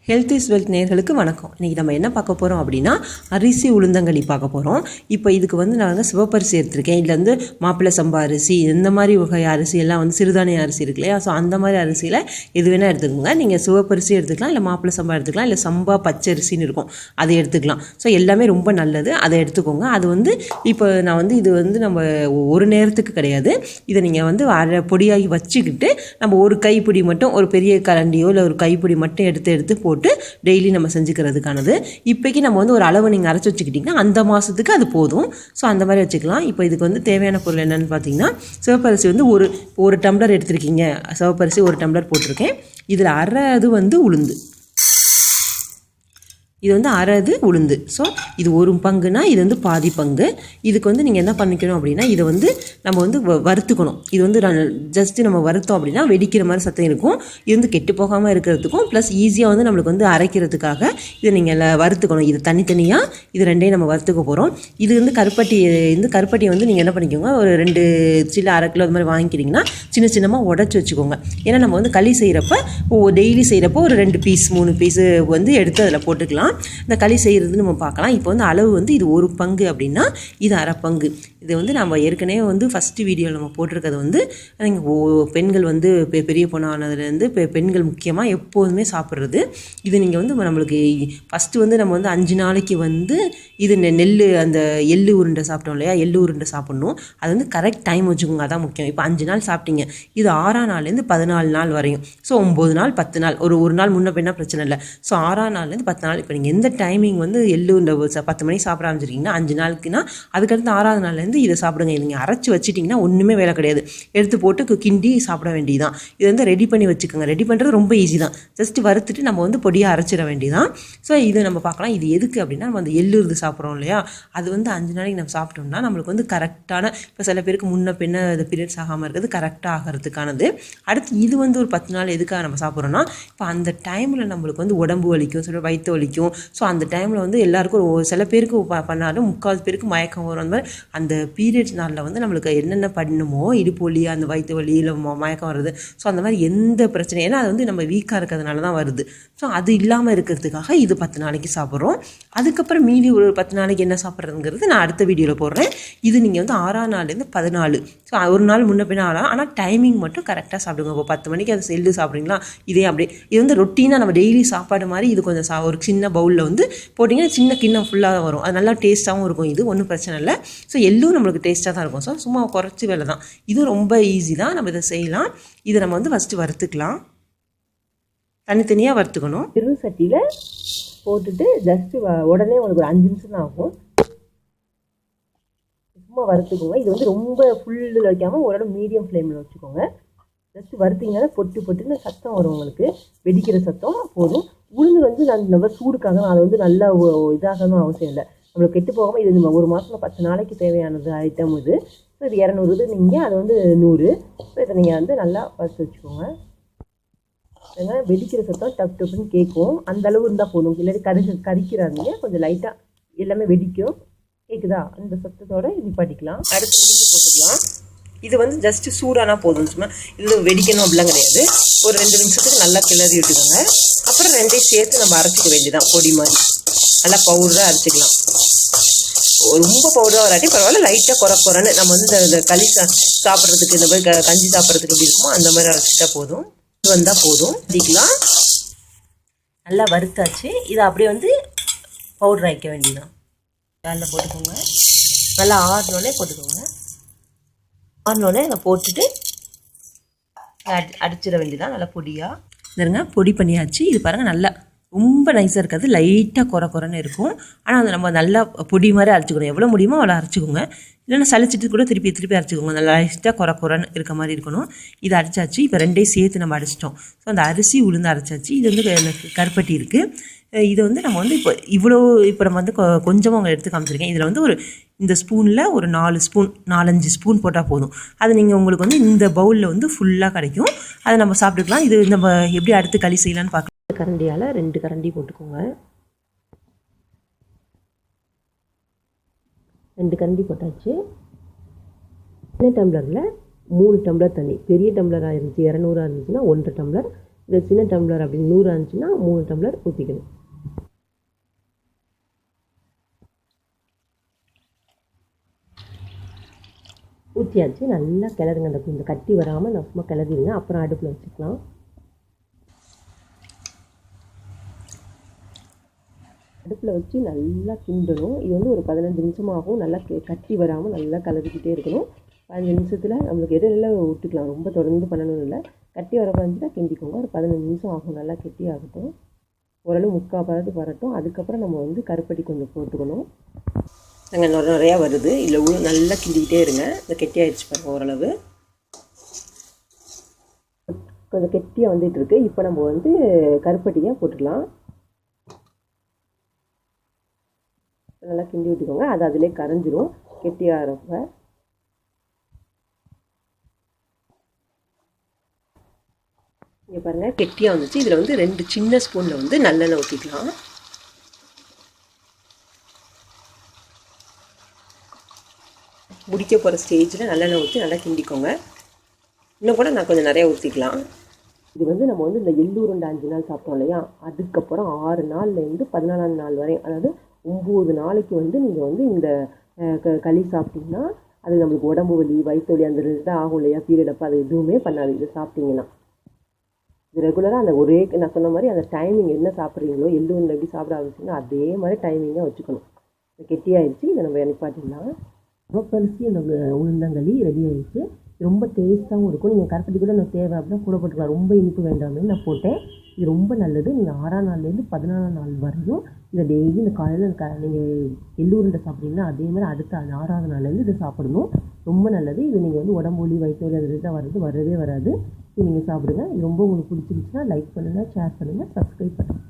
Health is wealth நேயர்களுக்கு வணக்கம். இன்றைக்கி நம்ம என்ன பார்க்க போகிறோம் அப்படின்னா அரிசி உளுந்தங்களி பார்க்க போகிறோம். இப்போ இதுக்கு நான் வந்து சிவப்பரிசி எடுத்திருக்கேன். இதில் வந்து மாப்பிள்ளை சம்பா அரிசி, இந்த மாதிரி வகை அரிசி எல்லாம் வந்து சிறுதானிய அரிசி இருக்கு இல்லையா, ஸோ அந்த மாதிரி அரிசியில் எது வேணால் எடுத்துக்கோங்க. நீங்கள் சிவப்பரிசி எடுத்துக்கலாம், இல்லை மாப்பிள்ளை சம்பா எடுத்துக்கலாம், இல்லை சம்பா பச்சரிசின்னு இருக்கும் அதை எடுத்துக்கலாம். ஸோ எல்லாமே ரொம்ப நல்லது, அதை எடுத்துக்கோங்க. அது வந்து இப்போ நான் வந்து இது வந்து நம்ம ஒரு நேரத்துக்கு கிடையாது, இதை நீங்கள் வந்து பொடியாகி வச்சுக்கிட்டு நம்ம ஒரு கைப்பிடி மட்டும், ஒரு பெரிய கரண்டியோ இல்லை ஒரு கைப்பிடி மட்டும் எடுத்து போட்டு டெய்லி நம்ம செஞ்சுக்கிறதுக்கானது. இப்போக்கி நம்ம வந்து ஒரு அளவு நீங்கள் அரைச்சி வச்சுக்கிட்டிங்கன்னா அந்த மாதத்துக்கு அது போதும். ஸோ அந்த மாதிரி வச்சுக்கலாம். இப்போ இதுக்கு வந்து தேவையான பொருள் என்னென்னு பார்த்தீங்கன்னா, சிவப்பரிசி வந்து ஒரு டம்ளர் எடுத்திருக்கீங்க, சிவப்பரிசி ஒரு டம்ளர் போட்டிருக்கேன். இதில் அரை அது வந்து உளுந்து, இது வந்து அரை இது உளுந்து. ஸோ இது ஒரு பங்குனா இது வந்து பாதி பங்கு. இதுக்கு வந்து நீங்கள் என்ன பண்ணிக்கணும் அப்படின்னா, இதை வந்து நம்ம வந்து வறுத்துக்கணும். இது வந்து ஜஸ்ட்டு நம்ம வறுத்தோம் அப்படின்னா வெடிக்கிற மாதிரி சத்தம் இருக்கும். இது வந்து கெட்டு போகாமல் இருக்கிறதுக்கும் ப்ளஸ் ஈஸியாக வந்து நம்மளுக்கு வந்து அரைக்கிறதுக்காக இதை நீங்கள் வறுத்துக்கணும். இது தனித்தனியாக இது ரெண்டையும் நம்ம வறுத்துக்க போகிறோம். இது வந்து கருப்பட்டி வந்து நீங்கள் என்ன பண்ணிக்கோங்க, ஒரு 2 சில்லு அரை கிலோ அது மாதிரி வாங்கிக்கிறீங்கன்னா சின்னமாக உடச்சி வச்சுக்கோங்க. ஏன்னா நம்ம வந்து களி செய்கிறப்ப டெய்லி செய்கிறப்போ ஒரு 2 பீஸ் 3 பீஸு வந்து எடுத்து அதில் போட்டுக்கலாம். இந்த களி செய்கிறது நம்ம பார்க்கலாம். இப்போ வந்து அளவு வந்து இது ஒரு பங்கு அப்படின்னா இது அரை பங்கு. இது வந்து நம்ம ஏற்கனவே வந்து ஃபஸ்ட்டு வீடியோவில் நம்ம போட்டிருக்கிறது வந்து நீங்கள் பெண்கள் வந்து பெரிய பொண்ணானதுலேருந்து பெண்கள் முக்கியமாக எப்போதுமே சாப்பிட்றது இது. நீங்கள் வந்து நம்மளுக்கு ஃபஸ்ட்டு வந்து நம்ம வந்து 5 நாளைக்கு வந்து இது நெல் அந்த எள்ளு உருண்டை சாப்பிட்டோம் இல்லையா, எள்ளு உருண்டை சாப்பிட்ணும். அது வந்து கரெக்ட் டைம் வச்சுக்கோங்க, அதான் முக்கியம். இப்போ 5 நாள் சாப்பிட்டீங்க, இது 6ஆம் நாள்லேருந்து 14 நாள் வரையும். ஸோ 9 நாள் 10 நாள், ஒரு நாள் முன்ன பின்னா பிரச்சனை இல்லை. ஸோ 6ஆம் நாள்லேருந்து 10 நாள். இப்போ நீங்கள் எந்த டைமிங் வந்து எள்ளு இந்த 10 மணிக்கு சாப்பிட ஆரம்பிச்சிருக்கீங்கன்னா 5 நாளுக்குன்னா அதுக்கடுத்து 6ஆவது நாள்லேருந்து இதை சாப்பிடுங்க. நீங்கள் அரைச்சி வச்சிட்டிங்கன்னா ஒன்றுமே வேலை கிடையாது, எடுத்து போட்டு கிண்டி சாப்பிட வேண்டியதான். இது வந்து ரெடி பண்ணி வச்சுக்கோங்க. ரெடி பண்ணுறது ரொம்ப ஈஸி தான், ஜஸ்ட் வறுத்துட்டு நம்ம வந்து பொடியாக அரைச்சிட வேண்டியதான். ஸோ இது நம்ம பார்க்கலாம். இது எதுக்கு அப்படின்னா, நம்ம அந்த எள்ளு இருந்து சாப்பிட்றோம் இல்லையா, அது வந்து 5 நாளைக்கு நம்ம சாப்பிட்டோம்னா நம்மளுக்கு வந்து கரெக்டான, இப்போ சில பேருக்கு முன்ன பின்ன அது பீரியட்ஸ் ஆகாமல் இருக்கிறது கரெக்டாக ஆகிறதுக்கானது. அடுத்து இது வந்து ஒரு 10 நாள் எதுக்காக நம்ம சாப்பிட்றோன்னா, இப்போ அந்த டைமில் நம்மளுக்கு வந்து உடம்பு வலிக்கும், சில வயிற்று வலிக்கும். ஸோ அந்த டைமில் வந்து எல்லாருக்கும் சில பேருக்கு பண்ணாலும் 3/4 பேருக்கு மயக்கம் வரும். அந்த மாதிரி அந்த பீரியட்ஸ் நாளில் வந்து நம்மளுக்கு என்னென்ன பண்ணுமோ, இடுப்பு வலி, அந்த வயிற்று வலி, இல்லை மயக்கம் வருது, ஸோ அந்த மாதிரி எந்த பிரச்சனையும், ஏன்னா அது வந்து நம்ம வீக்காக இருக்கிறதுனால தான் வருது. ஸோ அது இல்லாமல் இருக்கிறதுக்காக இது 10 நாளைக்கு சாப்பிட்றோம். அதுக்கப்புறம் மீதி ஒரு 10 நாளைக்கு என்ன சாப்பிட்றதுங்கிறது நான் அடுத்த வீடியோவில் போடுறேன். இது நீங்கள் வந்து 6ஆம் நாள்லேருந்து 14, ஸோ ஒரு நாள் முன்ன பின்ன ஆகலாம். ஆனால் டைமிங் மட்டும் கரெக்டாக சாப்பிடுங்க. இப்போ 10 மணிக்கு அது எள்ளு சாப்பிட்றீங்களா, இதே அப்படியே இது வந்து ரொட்டீனாக நம்ம டெய்லி சாப்பாடு மாதிரி இது கொஞ்சம் ஒரு சின்ன பவுலில் வந்து போட்டிங்கன்னா சின்ன கிண்ணம் ஃபுல்லாக வரும். அது நல்லா டேஸ்ட்டாகவும் இருக்கும். இது ஒன்றும் பிரச்சனை இல்லை. ஸோ எள்ளும் நம்மளுக்கு டேஸ்ட்டாக தான் இருக்கும். ஸோ சும்மா குறைச்சி வேலை தான். இது ரொம்ப ஈஸி தான், நம்ம இதை செய்யலாம். இதை நம்ம வந்து ஃபஸ்ட்டு வறுத்துக்கலாம். தனித்தனியாக வறுத்துக்கணும். பெரும் சட்டியில் போட்டுட்டு ஜஸ்ட்டு உடனே உங்களுக்கு ஒரு 5 நிமிஷம் தான் ஆகும். சும்மா வறுத்துக்கோங்க. இது வந்து ரொம்ப ஃபுல்லில் வைக்காமல் ஓரளவு மீடியம் ஃப்ளேமில் வச்சுக்கோங்க. ஜஸ்ட்டு வறுத்திங்கன்னா பொட்டுன்னு சத்தம் வரும், உங்களுக்கு வெடிக்கிற சத்தம் போதும். உளுந்து வந்து நம்ம சூடுக்காக அதை வந்து நல்லா இதாகணும் அவசியம் இல்லை, நம்மளுக்கு கெட்டு போகாமல். இது நம்ம ஒரு மாதம் 10 நாளைக்கு தேவையானது ஐட்டம் இது. ஸோ இது 200 இது, நீங்கள் அது வந்து 100. ஸோ இதை நீங்கள் வந்து நல்லா வறுத்து வச்சுக்கோங்க. ஏன்னா வெடிக்கிற சத்தம் டப்புன்னு கேட்கும், அந்த அளவு இருந்தால் போதும். இல்லாட்டி கறிக்கிறாதீங்க, கொஞ்சம் லைட்டாக எல்லாமே வெடிக்கும். கேட்குதா? அந்த சத்தத்தோடு நிப்பாட்டிக்கலாம். அடுத்து உளுந்து போட்டுக்கலாம். இது வந்து ஜஸ்ட்டு சூடானா போதும், சும்மா இது வெடிக்கணும் அப்படிலாம் கிடையாது. ஒரு 2 நிமிஷத்துக்கு நல்லா கிளறி விட்டுக்கோங்க. அப்புறம் 2ஐயும் சேர்த்து நம்ம அரைச்சிக்க வேண்டியதான். பொடி மாதிரி நல்லா பவுடராக அரைச்சிக்கலாம். ரொம்ப பவுடராக வராட்டி பரவாயில்ல, லைட்டாக குறைன்னு நம்ம வந்து இந்த களி சாப்பிட்றதுக்கு, இந்த மாதிரி கஞ்சி சாப்பிட்றதுக்கு எப்படி இருக்குமோ அந்த மாதிரி அரைச்சிட்டா போதும். இது வந்தால் போதும். அதிக்கலாம் நல்லா வறுத்தாச்சு. இதை அப்படியே வந்து பவுடர் ஆக்கிக்க வேண்டியதான். நல்லா போட்டுக்கோங்க. நல்லா ஆறினோடனே போட்டுக்கோங்க. ஆறினோடனே அதை போட்டுட்டு அடிச்சிட வேண்டியதான் நல்லா பொடியாக. இதுங்க பொடி பண்ணியாச்சு. இது பாருங்கள், நல்லா ரொம்ப நைஸாக இருக்காது, லைட்டாக குறைன்னு இருக்கும். ஆனால் அதை நம்ம நல்லா பொடி மாதிரி அரைச்சிக்கணும். எவ்வளோ முடியுமோ அவ்வளோ அரைச்சிக்கோங்க. இல்லைன்னா சளிச்சிட்டு கூட திருப்பி அரைச்சிக்கோங்க. நல்லா லைட்டாக குறைன்னு இருக்க மாதிரி இருக்கணும். இது அரைச்சாச்சு. இப்போ 2ஐயும் சேர்த்து நம்ம அரைச்சிட்டோம். ஸோ அந்த அரிசி உளுந்து அரைச்சாச்சு. இது வந்து கருப்பட்டி இருக்குது. இதை வந்து நம்ம வந்து இப்போ நம்ம வந்து கொஞ்சமாக உங்களை எடுத்து காமிச்சிருக்கேன். இதில் வந்து இந்த ஸ்பூனில் ஒரு 4-5 ஸ்பூன் போட்டால் போதும். அது நீங்கள் உங்களுக்கு வந்து இந்த பவுலில் வந்து ஃபுல்லாக கிடைக்கும். அதை நம்ம சாப்பிட்டுக்கலாம். இது நம்ம எப்படி அடுத்து களி செய்யலான்னு பார்க்கலாம். கரண்டியால் 2 கரண்டி போட்டுக்கோங்க. 2 கரண்டி போட்டாச்சு. சின்ன டம்ளரில் 3 டம்ளர் தண்ணி. பெரிய டம்ளராக இருந்துச்சு 200 இருந்துச்சுன்னா 1.5 டம்ளர், இந்த சின்ன டம்ளர் அப்படி 100 இருந்துச்சுன்னா 3 டம்ளர் ஊற்றிக்கணும். ஊற்றியாச்சு. நல்லா கிளறுங்க. இந்த கட்டி வராமல் நம்ம சும்மா கிளறிடுங்க. அப்புறம் அடுப்பில் வச்சுக்கலாம். அடுப்பில் வச்சு நல்லா கிண்டணும். இது வந்து ஒரு 15 நிமிஷமாகும். நல்லா கட்டி வராமல் நல்லா கலரிக்கிட்டே இருக்கணும். 15 நிமிஷத்தில் நம்மளுக்கு இடையில விட்டுக்கலாம். ரொம்ப தொடர்ந்து பண்ணணும்னு இல்லை. கட்டி வர வந்துச்சுன்னா கிண்டிக்கோங்க. ஒரு 15 நிமிஷம் ஆகும். நல்லா கெட்டி ஆகட்டும். ஓரளவு முக்கால் பதத்துக்கு வரட்டும். அதுக்கப்புறம் நம்ம வந்து கருப்பட்டி கொஞ்சம் போட்டுக்கணும். நாங்கள் நிறையா வருது. இல்லை நல்லா கிண்டிக்கிட்டே இருங்க. இந்த கெட்டி ஆகிடுச்சு பாருங்கள். ஓரளவு கொஞ்சம் கெட்டியாக வந்துட்டுருக்கு. இப்போ நம்ம வந்து கருப்பட்டியை போட்டுக்கலாம். நல்லா கிண்டி விட்டுக்கோங்க. அது அதிலே கரைஞ்சிரும் கெட்டியாகிறப்ப. இங்கே பாருங்கள் கெட்டியாக வந்துச்சு. இதில் வந்து 2 சின்ன ஸ்பூனில் வந்து நல்லெண்ணெய் ஊற்றிக்கலாம். முடிக்க போகிற ஸ்டேஜில் நல்லெண்ணெய் ஊற்றி நல்லா கிண்டிக்கோங்க. இன்னும் கூட நான் கொஞ்சம் நிறையா ஊற்றிக்கலாம். இது வந்து நம்ம வந்து இந்த எள்ளுருண்டை 5 நாள் சாப்பிட்டோம் இல்லையா, அதுக்கப்புறம் 6 நாள்லேருந்து 14ஆம் நாள் வரை, அதாவது 9 நாளைக்கு வந்து நீங்கள் வந்து இந்த களி சாப்பிட்டீங்கன்னா அது நம்மளுக்கு உடம்பு வலி, வயிற்று வலி அந்த இதுதான் ஆகும் இல்லையா, பீரியட் அப்போ அது எதுவுமே பண்ணாது. இது சாப்பிட்டீங்கன்னா இது ரெகுலராக அந்த ஒரே நான் சொன்ன மாதிரி அந்த டைமிங் என்ன சாப்பிட்றீங்களோ, எள்ளுருண்டை எப்படி சாப்பிட ஆரம்பிச்சிங்கன்னா அதே மாதிரி டைமிங்காக வச்சுக்கணும். கெட்டியாகிடுச்சு. இதை நம்ம நிப்பாட்டிடலாம். சிவப்பரிசி அந்த உளுந்தங்களி ரெடி ஆகிடுச்சு. ரொம்ப டேஸ்ட்டாகவும் இருக்கும். நீங்கள் கருப்பட்டி கூட நான் தேவை அப்படின்னா கூட போட்டுக்கலாம். ரொம்ப இனிப்பு வேண்டாமே நான் போட்டேன். இது ரொம்ப நல்லது. நீங்கள் 6ஆம் நாள்லேருந்து 14ஆம் நாள் வரையும் இதை டெய்லி இந்த காலையில் நீங்கள் எள்ளுருண்டை சாப்பிட்றீங்கன்னா அதே மாதிரி அடுத்த 6ஆவது நாள்லேருந்து இதை சாப்பிடணும். ரொம்ப நல்லது. இது நீங்கள் வந்து உடம்பு வலி, வயிற்று வலி அது தான் வரவே வராது. இது நீங்கள் சாப்பிடுங்க. இது ரொம்ப உங்களுக்கு பிடிச்சிருந்துச்சுன்னா லைக் பண்ணுங்கள், ஷேர் பண்ணுங்கள், சப்ஸ்கிரைப் பண்ணுங்கள்.